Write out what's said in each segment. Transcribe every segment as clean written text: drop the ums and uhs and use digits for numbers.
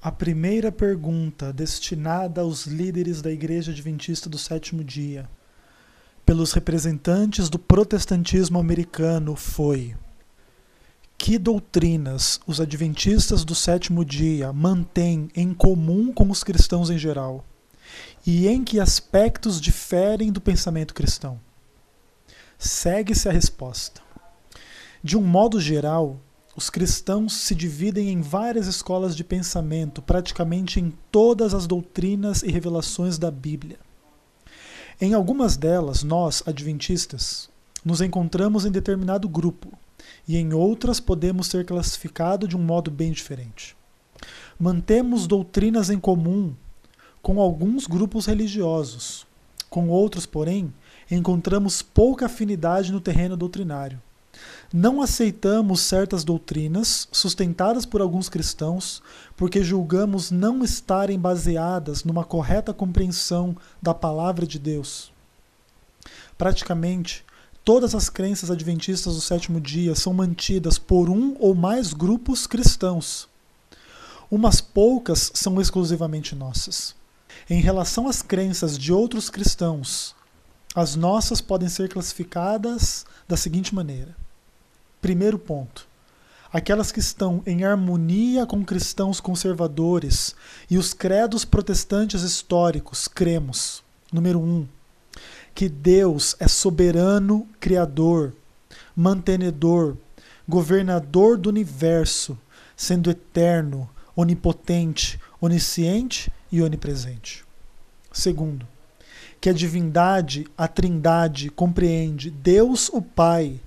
A primeira pergunta, destinada aos líderes da Igreja Adventista do Sétimo Dia, pelos representantes do protestantismo americano, foi: que doutrinas os adventistas do sétimo dia mantêm em comum com os cristãos em geral? E em que aspectos diferem do pensamento cristão? Segue-se a resposta. De um modo geral, os cristãos se dividem em várias escolas de pensamento, praticamente em todas as doutrinas e revelações da Bíblia. Em algumas delas, nós, adventistas, nos encontramos em determinado grupo, e em outras podemos ser classificados de um modo bem diferente. Mantemos doutrinas em comum com alguns grupos religiosos. Com outros, porém, encontramos pouca afinidade no terreno doutrinário. Não aceitamos certas doutrinas sustentadas por alguns cristãos porque julgamos não estarem baseadas numa correta compreensão da palavra de Deus. Praticamente, todas as crenças adventistas do sétimo dia são mantidas por um ou mais grupos cristãos. Umas poucas são exclusivamente nossas. Em relação às crenças de outros cristãos, as nossas podem ser classificadas da seguinte maneira. Primeiro ponto. Aquelas que estão em harmonia com cristãos conservadores e os credos protestantes históricos, cremos. Número 1. Que Deus é soberano, criador, mantenedor, governador do universo, sendo eterno, onipotente, onisciente e onipresente. Segundo, que a divindade, a trindade, compreende Deus o Pai,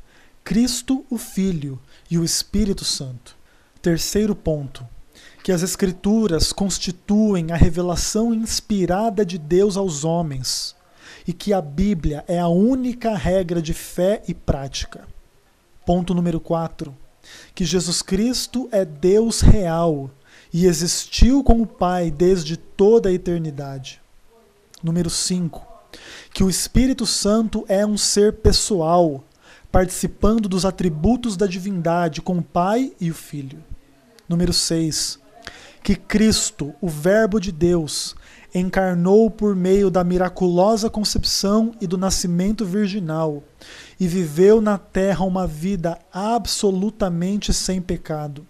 Cristo o Filho e o Espírito Santo. Terceiro ponto, que as Escrituras constituem a revelação inspirada de Deus aos homens e que a Bíblia é a única regra de fé e prática. Ponto número 4, que Jesus Cristo é Deus real e existiu com o Pai desde toda a eternidade. Número 5, que o Espírito Santo é um ser pessoal, participando dos atributos da divindade com o Pai e o Filho. Número 6, que Cristo, o Verbo de Deus, encarnou por meio da miraculosa concepção e do nascimento virginal e viveu na terra uma vida absolutamente sem pecado.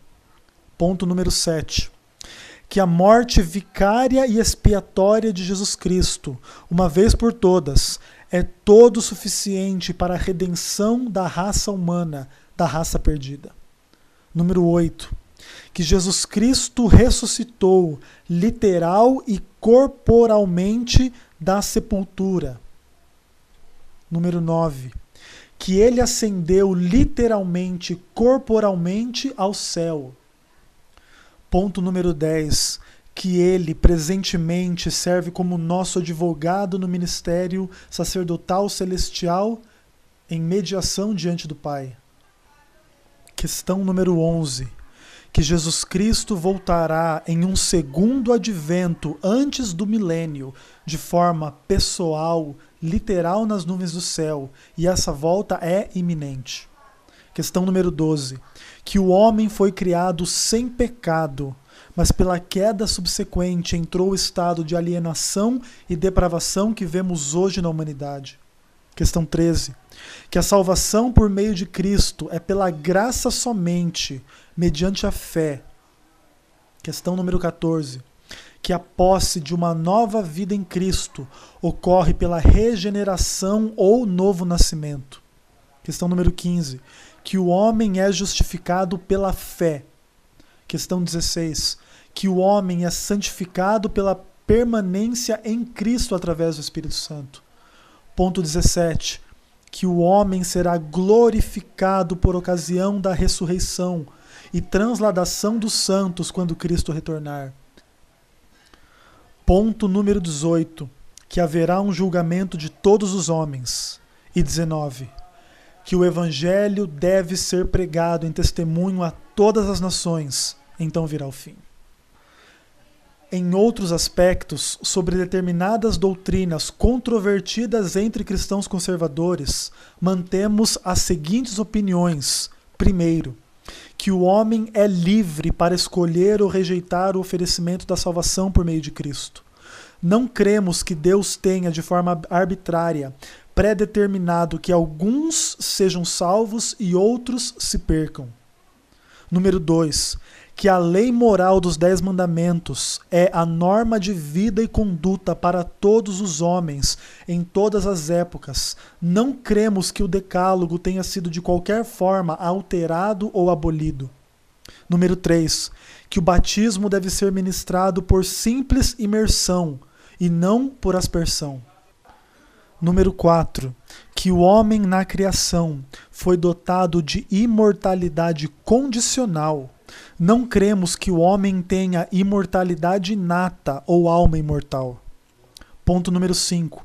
Ponto número 7. Que a morte vicária e expiatória de Jesus Cristo, uma vez por todas, é todo suficiente para a redenção da raça humana, da raça perdida. Número 8. Que Jesus Cristo ressuscitou literal e corporalmente da sepultura. Número 9. Que ele ascendeu literalmente, corporalmente ao céu. Ponto número 10. Que ele presentemente serve como nosso advogado no ministério sacerdotal celestial em mediação diante do Pai. Questão número 11. Que Jesus Cristo voltará em um segundo advento antes do milênio, de forma pessoal, literal nas nuvens do céu, e essa volta é iminente. Questão número 12. Que o homem foi criado sem pecado, mas pela queda subsequente entrou o estado de alienação e depravação que vemos hoje na humanidade. Questão 13. Que a salvação por meio de Cristo é pela graça somente, mediante a fé. Questão número 14. Que a posse de uma nova vida em Cristo ocorre pela regeneração ou novo nascimento. Questão número 15. Que o homem é justificado pela fé. Questão 16. Que o homem é santificado pela permanência em Cristo através do Espírito Santo. Ponto 17. Que o homem será glorificado por ocasião da ressurreição e transladação dos santos quando Cristo retornar. Ponto número 18. Que haverá um julgamento de todos os homens. E 19. Que o Evangelho deve ser pregado em testemunho a todas as nações, então virá o fim. Em outros aspectos, sobre determinadas doutrinas controvertidas entre cristãos conservadores, mantemos as seguintes opiniões. Primeiro, que o homem é livre para escolher ou rejeitar o oferecimento da salvação por meio de Cristo. Não cremos que Deus tenha, de forma arbitrária, pré-determinado que alguns sejam salvos e outros se percam. Número 2, que a lei moral dos 10 mandamentos é a norma de vida e conduta para todos os homens, em todas as épocas. Não cremos que o decálogo tenha sido de qualquer forma alterado ou abolido. Número 3, que o batismo deve ser ministrado por simples imersão e não por aspersão. Número 4, que o homem na criação foi dotado de imortalidade condicional. Não cremos que o homem tenha imortalidade inata ou alma imortal. Ponto número 5,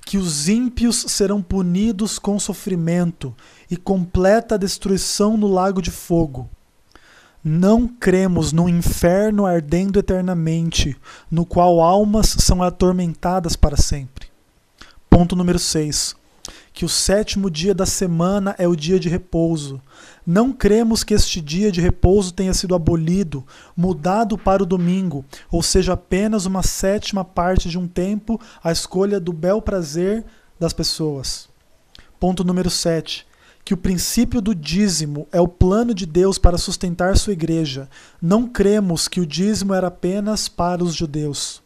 que os ímpios serão punidos com sofrimento e completa destruição no lago de fogo. Não cremos no inferno ardendo eternamente, no qual almas são atormentadas para sempre. Ponto número 6, que o 7º dia da semana é o dia de repouso. Não cremos que este dia de repouso tenha sido abolido, mudado para o domingo, ou seja, apenas uma 7ª parte de um tempo à escolha do bel prazer das pessoas. Ponto número 7, que o princípio do dízimo é o plano de Deus para sustentar sua igreja. Não cremos que o dízimo era apenas para os judeus.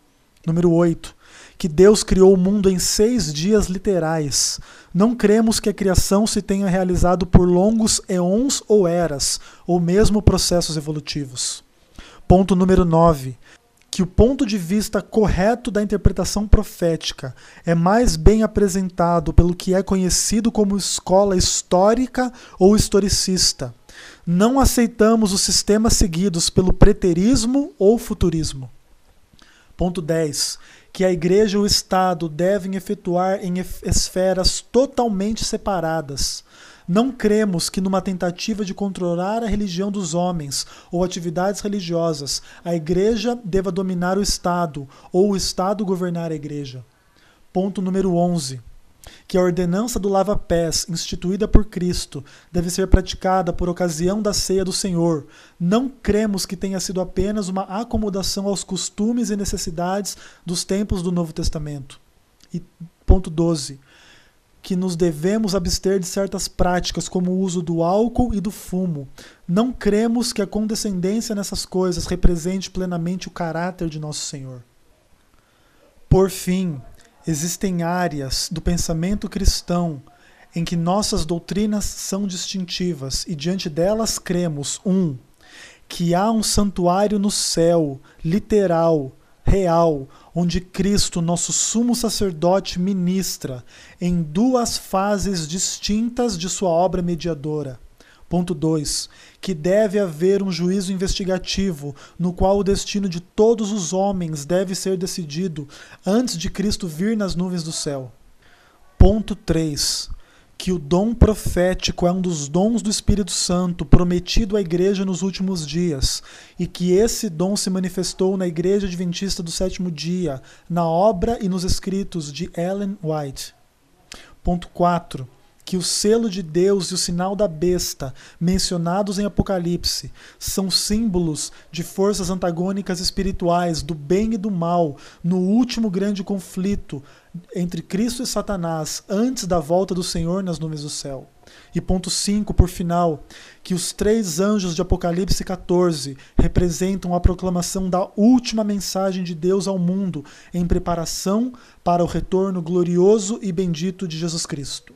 Número 8, que Deus criou o mundo em 6 dias literais. Não cremos que a criação se tenha realizado por longos eons ou eras, ou mesmo processos evolutivos. Ponto número 9, que o ponto de vista correto da interpretação profética é mais bem apresentado pelo que é conhecido como escola histórica ou historicista. Não aceitamos os sistemas seguidos pelo preterismo ou futurismo. Ponto 10, que a igreja e o Estado devem efetuar em esferas totalmente separadas. Não cremos que numa tentativa de controlar a religião dos homens ou atividades religiosas, a igreja deva dominar o Estado ou o Estado governar a igreja. Ponto número 11, que a ordenança do lava-pés, instituída por Cristo, deve ser praticada por ocasião da ceia do Senhor. Não cremos que tenha sido apenas uma acomodação aos costumes e necessidades dos tempos do Novo Testamento. E ponto 12, que nos devemos abster de certas práticas, como o uso do álcool e do fumo. Não cremos que a condescendência nessas coisas represente plenamente o caráter de nosso Senhor. Por fim, existem áreas do pensamento cristão em que nossas doutrinas são distintivas e diante delas cremos: 1. Que há um santuário no céu, literal, real, onde Cristo, nosso sumo sacerdote, ministra em 2 fases distintas de sua obra mediadora. Ponto 2, que deve haver um juízo investigativo no qual o destino de todos os homens deve ser decidido antes de Cristo vir nas nuvens do céu. Ponto 3, que o dom profético é um dos dons do Espírito Santo prometido à igreja nos últimos dias e que esse dom se manifestou na Igreja Adventista do 7º dia, na obra e nos escritos de Ellen White. Ponto 4, que o selo de Deus e o sinal da besta, mencionados em Apocalipse, são símbolos de forças antagônicas espirituais, do bem e do mal, no último grande conflito entre Cristo e Satanás, antes da volta do Senhor nas nuvens do céu. E ponto 5, por final, que os 3 anjos de Apocalipse 14 representam a proclamação da última mensagem de Deus ao mundo, em preparação para o retorno glorioso e bendito de Jesus Cristo.